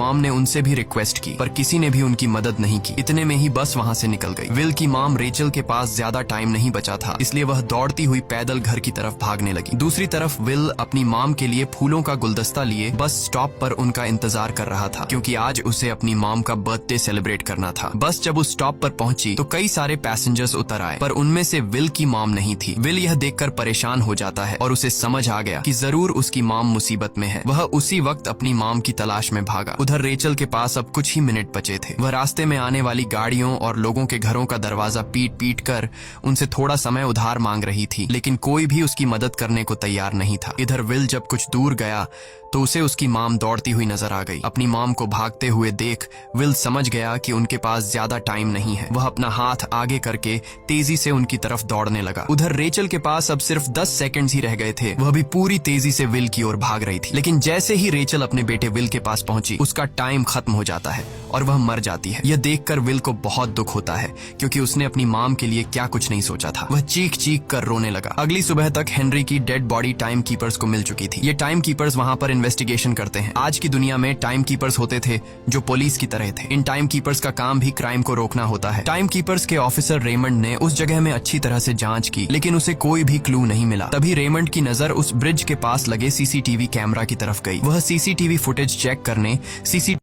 Mom ने उनसे भी रिक्वेस्ट की, पर किसी ने भी उनकी मदद नहीं की। इतने में ही बस वहाँ से निकल गई। विल की मॉम रेचल के पास ज्यादा टाइम नहीं बचा था, इसलिए वह दौड़ती हुई पैदल घर की तरफ भागने लगी। दूसरी तरफ विल अपनी मॉम के लिए फूलों का गुलदस्ता लिए बस स्टॉप पर उनका इंतजार कर रहा था, क्योंकि आज उसे अपनी मॉम का बर्थडे सेलिब्रेट करना था। बस जब उस स्टॉप पर पहुंची तो कई सारे पैसेंजर्स उतर आए, पर उनमें से विल की मॉम नहीं थी। विल यह देखकर परेशान हो जाता है और उसे समझ आ गया कि जरूर उसकी मॉम मुसीबत में है। वह उसी वक्त अपनी मॉम की तलाश में भागा। उधर रेचल के पास अब कुछ ही मिनट बचे थे। वह रास्ते में आने वाली गाड़ियों और लोगों के घरों का दरवाजा पीट पीट कर उनसे थोड़ा समय उधार मांग रही थी, लेकिन कोई भी उसकी मदद करने को तैयार नहीं था। इधर विल जब कुछ दूर गया तो उसे उसकी मॉम दौड़ती हुई नजर आ गई। अपनी मॉम को भागते हुए देख विल समझ गया कि उनके पास ज्यादा टाइम नहीं है। वह अपना हाथ आगे करके तेजी से उनकी तरफ दौड़ने लगा। उधर रेचल के पास अब सिर्फ 10 सेकंड्स ही रह गए थे। वह भी पूरी तेजी से विल की ओर भाग रही थी, लेकिन जैसे ही रेचल अपने बेटे विल के पास पहुंची, उसका टाइम खत्म हो जाता है और वह मर जाती है। यह देखकर विल को बहुत दुख होता है, क्योंकि उसने अपनी मॉम के लिए क्या कुछ नहीं सोचा था। वह चीख चीख कर रोने लगा। अगली सुबह तक हेनरी की डेड बॉडी टाइम कीपर्स को मिल चुकी थी। ये टाइम कीपर्स वहां पर इन्वेस्टिगेशन करते हैं। आज की दुनिया में टाइम कीपर्स होते थे जो पुलिस की तरह थे। इन टाइम कीपर्स का काम भी क्राइम को रोकना होता है। टाइम कीपर्स के ऑफिसर रेमंड ने उस जगह में अच्छी तरह से जांच की, लेकिन उसे कोई भी क्लू नहीं मिला। तभी रेमंड की नजर उस ब्रिज के पास लगे सीसीटीवी कैमरा की तरफ गई। वह सीसीटीवी फुटेज चेक करने